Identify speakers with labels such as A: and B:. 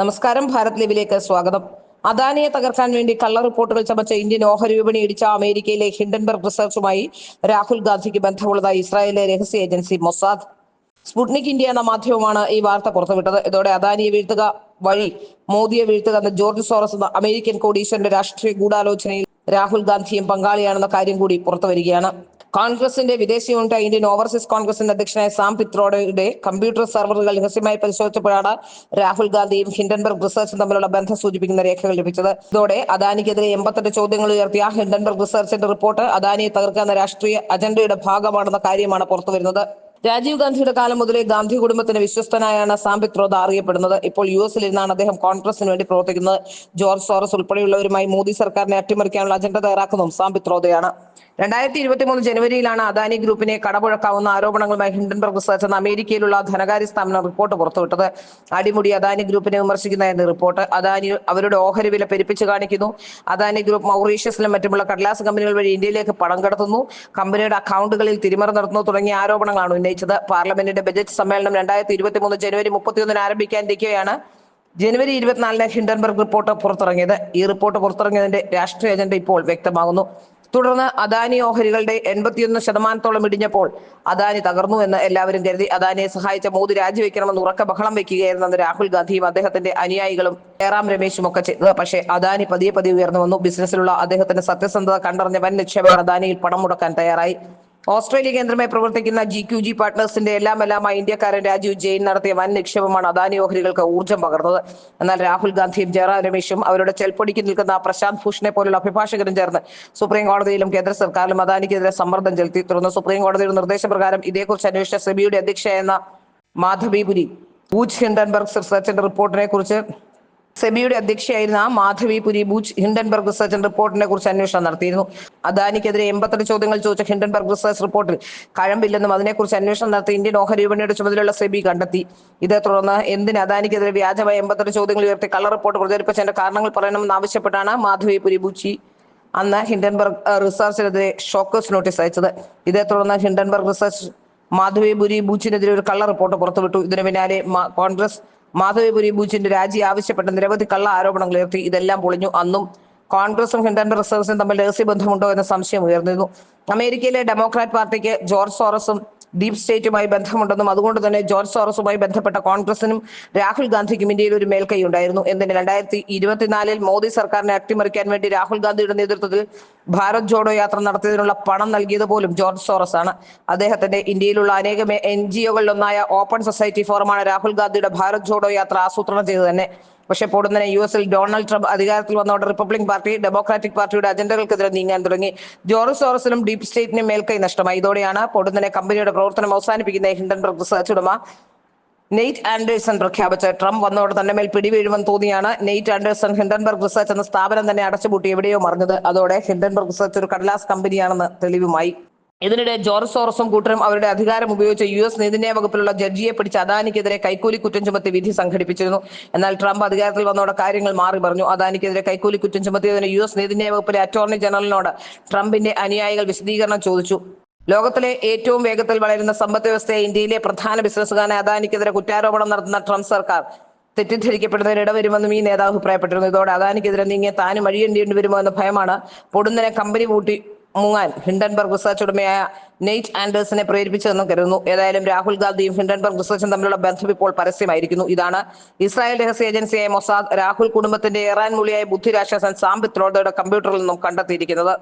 A: നമസ്കാരം. ഭാരത് ലൈവിലേക്ക് സ്വാഗതം. അദാനിയെ തകർക്കാൻ വേണ്ടി കള്ള റിപ്പോർട്ടുകൾ ചമച്ച ഇന്ത്യൻ ഓഹരി വിപണി ഇടിച്ച അമേരിക്കയിലെ ഹിൻഡൻബർഗ് റിസർച്ചുമായി രാഹുൽ ഗാന്ധിക്ക് ബന്ധമുള്ളതായി ഇസ്രായേലിലെ രഹസ്യ ഏജൻസി മൊസാദ്. സ്പുട്നിക് ഇന്ത്യ എന്ന മാധ്യമമാണ് ഈ വാർത്ത പുറത്തുവിട്ടത്. ഇതോടെ അദാനിയെ വീഴ്ത്തുക വഴി മോദിയെ വീഴ്ത്തുക എന്ന ജോർജ് സോറസ് എന്ന അമേരിക്കൻ കോടീശ്വരന്റെ രാഷ്ട്രീയ ഗൂഢാലോചനയിൽ രാഹുൽ ഗാന്ധിയും പങ്കാളിയാണെന്ന കാര്യം കൂടി പുറത്തുവരികയാണ്. കോൺഗ്രസിന്റെ വിദേശ യൂണിറ്റ് ഇന്ത്യൻ ഓവർസീസ് കോൺഗ്രസിന്റെ അധ്യക്ഷനായ സാം പിത്രോഡയുടെ കമ്പ്യൂട്ടർ സെർവറുകൾ രഹസ്യമായി പരിശോധിച്ചപ്പോഴാണ് രാഹുൽ ഗാന്ധിയും ഹിൻഡൻബർഗ് റിസർച്ചും തമ്മിലുള്ള ബന്ധം സൂചിപ്പിക്കുന്ന രേഖകൾ ലഭിച്ചത്. ഇതോടെ അദാനിക്കെതിരെ 88 ചോദ്യങ്ങൾ ഉയർത്തിയ ഹിൻഡൻബർഗ് റിസർച്ചിന്റെ റിപ്പോർട്ട് അദാനിയെ തകർക്കുന്ന രാഷ്ട്രീയ അജണ്ടയുടെ ഭാഗമാണെന്ന കാര്യമാണ് പുറത്തുവരുന്നത്. രാജീവ് ഗാന്ധിയുടെ കാലം മുതലേ ഗാന്ധി കുടുംബത്തിന് വിശ്വസ്തനായാണ് സാം പിത്രോദ അറിയപ്പെടുന്നത്. ഇപ്പോൾ US ഇരുന്നാണ് അദ്ദേഹം കോൺഗ്രസിന് വേണ്ടി പ്രവർത്തിക്കുന്നത്. ജോർജ് സോറസ് ഉൾപ്പെടെയുള്ളവരുമായി മോദി സർക്കാരിനെ അട്ടിമറിക്കാനുള്ള അജണ്ട തയ്യാറാക്കുന്നതും സാം പിത്രോദയാണ്. 2023 ജനുവരിയിലാണ് അദാനി ഗ്രൂപ്പിനെ കടപുഴക്കാവുന്ന ആരോപണങ്ങളുമായി ഹിൻഡൻബർഗ് റിസർച്ച് എന്ന അമേരിക്കയിലുള്ള ധനകാര്യ സ്ഥാപനം റിപ്പോർട്ട് പുറത്തുവിട്ടത്. അടിമുടി അദാനി ഗ്രൂപ്പിനെ വിമർശിക്കുന്നതായിരുന്നു റിപ്പോർട്ട്. അദാനി അവരുടെ ഓഹരി വില പെരുപ്പിച്ചു കാണിക്കുന്നു. അദാനി ഗ്രൂപ്പ് മൗറീഷ്യസിലും മറ്റുമുള്ള കടലാസ് കമ്പനികൾ വഴി ഇന്ത്യയിലേക്ക് പണം കടത്തുന്നു, കമ്പനിയുടെ അക്കൗണ്ടുകളിൽ തിരിമറി നടത്തുന്നു തുടങ്ങിയ ആരോപണങ്ങളാണ് ഉന്നയിച്ചത്. പാർലമെന്റിന്റെ ബജറ്റ് സമ്മേളനം 2023 ജനുവരി 31 ആരംഭിക്കാനിരിക്കെയാണ് ജനുവരി 24 ഹിൻഡൻബർഗ് റിപ്പോർട്ട് പുറത്തിറങ്ങിയത്. ഈ റിപ്പോർട്ട് പുറത്തിറങ്ങിയതിന്റെ രാഷ്ട്രീയ അജണ്ട ഇപ്പോൾ വ്യക്തമാകുന്നു. തുടർന്ന് അദാനി ഓഹരികളുടെ 81% ഇടിഞ്ഞപ്പോൾ അദാനി തകർന്നു എന്ന് എല്ലാവരും കരുതി. അദാനിയെ സഹായിച്ച മോദി രാജിവെക്കണമെന്ന് ഉറക്കെ ബഹളം വെക്കുകയായിരുന്നെന്ന് രാഹുൽ ഗാന്ധിയും അദ്ദേഹത്തിന്റെ അനുയായികളും ജയറാം രമേശും ഒക്കെ ചെയ്തത്. പക്ഷേ അദാനി പതിയെ ഉയർന്നു വന്നു. ബിസിനസ്സിലുള്ള അദ്ദേഹത്തിന്റെ സത്യസന്ധത കണ്ടറിഞ്ഞ വൻ നിക്ഷേപകർ അദാനിയിൽ പണം മുടക്കാൻ തയ്യാറായി. ഓസ്ട്രേലിയ കേന്ദ്രമായി പ്രവർത്തിക്കുന്ന GQG പാർട്ട്നേഴ്സിന്റെ എല്ലാമായി ഇന്ത്യക്കാരൻ രാജീവ് ജെയിൻ നടത്തിയ വൻ നിക്ഷേപമാണ് അദാനി ഓഹരികൾക്ക് ഊർജ്ജം പകർന്നത്. എന്നാൽ രാഹുൽ ഗാന്ധിയും ജയറാം രമേശും അവരുടെ ചെൽപ്പൊടിക്ക് നിൽക്കുന്ന പ്രശാന്ത് ഭൂഷണെ പോലുള്ള അഭിഭാഷകരും ചേർന്ന് സുപ്രീം കോടതിയിലും കേന്ദ്ര സർക്കാരിലും അദാനിക്കെതിരെ സമ്മർദ്ദം ചെലുത്തി. തുടർന്ന് സുപ്രീം കോടതിയുടെ നിർദ്ദേശപ്രകാരം ഇതേക്കുറിച്ച് അന്വേഷിച്ച സെബിയുടെ അധ്യക്ഷയായിരുന്ന മാധവി പുരി ബൂച്ച് ഹിൻഡൻബർഗ് റിസർച്ചിന്റെ റിപ്പോർട്ടിനെ കുറിച്ച് ഹിൻഡൻബർഗ് റിസർച്ച് റിപ്പോർട്ടിനെ കുറിച്ച് അന്വേഷണം നടത്തിയിരുന്നു. അദാനിക്കെതിരെ 88 ചോദ്യങ്ങൾ ചോദിച്ച ഹിൻഡൻബർഗ് റിസർച്ച് റിപ്പോർട്ടിൽ കഴമ്പില്ലെന്നും അതിനെക്കുറിച്ച് അന്വേഷണം നടത്തി ഇന്ത്യൻ ഓഹരി വിപണിയുടെ ചുമതലയുള്ള സെബി കണ്ടെത്തി. ഇതേ തുടർന്ന് എന്തിന് അദാനിക്കെതിരെ വ്യാജമായ 88 ചോദ്യങ്ങൾ ഉയർത്തി കള്ള റിപ്പോർട്ട് പ്രചരിപ്പിച്ചതിന്റെ കാരണങ്ങൾ പറയണമെന്ന് ആവശ്യപ്പെട്ടാണ് മാധവി പുരി ബൂച്ചി അന്ന് ഹിൻഡൻബർഗ് റിസർച്ചിനെതിരെ ഷോക്കേഴ്സ് നോട്ടീസ് അയച്ചത്. ഇതേ തുടർന്ന് ഹിൻഡൻബർഗ് റിസർച്ച് മാധവി പുരി ബൂച്ചിനെതിരെ ഒരു കള്ള റിപ്പോർട്ട് പുറത്തുവിട്ടു. ഇതിനു പിന്നാലെ കോൺഗ്രസ് മാധവി പുരി ബൂച്ചിന്റെ രാജി ആവശ്യപ്പെട്ട നിരവധി കള്ള ആരോപണങ്ങൾ ഉയർത്തി. ഇതെല്ലാം പൊളിഞ്ഞു. അന്നും കോൺഗ്രസും ഹിൻഡൻബർഗ് റിസർച്ചും തമ്മിൽ രഹസ്യബന്ധമുണ്ടോ എന്ന സംശയം ഉയർന്നിരുന്നു. അമേരിക്കയിലെ ഡെമോക്രാറ്റ് പാർട്ടിക്ക് ജോർജ് സോറസും ഡീപ് സ്റ്റേറ്റുമായി ബന്ധമുണ്ടെന്നും അതുകൊണ്ട് തന്നെ ജോർജ് സോറസുമായി ബന്ധപ്പെട്ട കോൺഗ്രസിനും രാഹുൽ ഗാന്ധിക്കും ഇന്ത്യയിൽ ഒരു മേൽക്കൈ ഉണ്ടായിരുന്നു. എന്തിന് 2024 മോദി സർക്കാരിനെ അട്ടിമറിക്കാൻ വേണ്ടി രാഹുൽ ഗാന്ധിയുടെ നേതൃത്വത്തിൽ ഭാരത് ജോഡോ യാത്ര നടത്തിയതിനുള്ള പണം നൽകിയത് പോലും ജോർജ് സോറസ് ആണ്. അദ്ദേഹത്തിന്റെ ഇന്ത്യയിലുള്ള അനേകം NGOകളിലൊന്നായ ഓപ്പൺ സൊസൈറ്റി ഫോറമാണ് രാഹുൽ ഗാന്ധിയുടെ ഭാരത് ജോഡോ യാത്ര ആസൂത്രണം ചെയ്തു തന്നെ. പക്ഷെ പൊടുന്നനെ US ഡൊണാൾഡ് ട്രംപ് അധികാരത്തിൽ വന്നതോടെ റിപ്പബ്ലിക് പാർട്ടി ഡെമോക്രാറ്റിക് പാർട്ടിയുടെ അജണ്ടകൾക്കെതിരെ നീങ്ങാൻ തുടങ്ങി. ജോർജ് സോറസിനും ഡീപ് സ്റ്റേറ്റിനും മേൽക്കൈ നഷ്ടമായി. ഇതോടെയാണ് പൊടുന്നനെ കമ്പനിയുടെ പ്രവർത്തനം അവസാനിപ്പിക്കുന്ന ഹിൻഡൻബർഗ് റിസർച്ച് ഉടമ നെയ്റ്റ് ആൻഡേഴ്സൺ പ്രഖ്യാപിച്ച്. ട്രംപ് വന്നതോടെ തന്നെ മേൽ പിടിവീഴുമെന്ന് തോന്നിയാണ് നെയ്റ്റ് ആൻഡേഴ്സൺ ഹിൻഡൻബർഗ് റിസർച്ച് എന്ന സ്ഥാപനം തന്നെ അടച്ചുപൂട്ടി എവിടെയോ മറിഞ്ഞത്. അതോടെ ഹിൻഡൻബർഗ് റിസർച്ച് ഒരു കടലാസ് കമ്പനിയാണെന്ന് തെളിവുമായി. ഇതിനിടെ ജോർജ് സോറസും കൂട്ടരും അവരുടെ അധികാരം ഉപയോഗിച്ച് US നീതിന്യായ വകുപ്പിലുള്ള ജഡ്ജിയെ പിടിച്ച് അദാനിക്കെതിരെ കൈക്കൂലി കുറ്റം ചുമത്തി വിധി സംഘടിപ്പിച്ചിരുന്നു. എന്നാൽ ട്രംപ് അധികാരത്തിൽ വന്നതോടെ കാര്യങ്ങൾ മാറി പറഞ്ഞു. അദാനിക്കെതിരെ കൈക്കൂലി കുറ്റം ചുമത്തിയതിന് US നീതിന്യായ വകുപ്പിലെ അറ്റോർണി ജനറലിനോട് ട്രംപിന്റെ അനുയായികൾ വിശദീകരണം ചോദിച്ചു. ലോകത്തിലെ ഏറ്റവും വേഗത്തിൽ വളരുന്ന സമ്പദ് വ്യവസ്ഥയെ ഇന്ത്യയിലെ പ്രധാന ബിസിനസ്സുകാരനെ അദാനിക്കെതിരെ കുറ്റാരോപണം നടത്തുന്ന ട്രംപ് സർക്കാർ തെറ്റിദ്ധരിക്കപ്പെടുന്നതിന് ഇടവരുമെന്നും ഈ നേതാവ് അഭിപ്രായപ്പെട്ടിരുന്നു. ഇതോടെ അദാനിക്കെതിരെ നീങ്ങിയ താനും അഴിയേണ്ടി വരുമോ എന്ന ഭയമാണ് പൊടുന്നനെ കമ്പനി പൂട്ടി മുങ്ങാൻ ഹിൻഡൻബർഗ് റിസർച്ച് ഉടമയായ നെയ്റ്റ് ആൻഡേഴ്സനെ പ്രേരിപ്പിച്ചതെന്നും കരുതുന്നു. ഏതായാലും രാഹുൽ ഗാന്ധിയും ഹിൻഡൻബർഗ് റിസർച്ചും തമ്മിലുള്ള ബന്ധം ഇപ്പോൾ പരസ്യമായിരിക്കുന്നു. ഇതാണ് ഇസ്രായേൽ രഹസ്യ ഏജൻസിയായ മൊസാദ് രാഹുൽ കുടുംബത്തിന്റെ ഇറാൻ മൂളിയായ ബുദ്ധിരാക്ഷസൻ സാം പിത്രോദയുടെ കമ്പ്യൂട്ടറിൽ നിന്നും കണ്ടെത്തിയിരിക്കുന്നത്.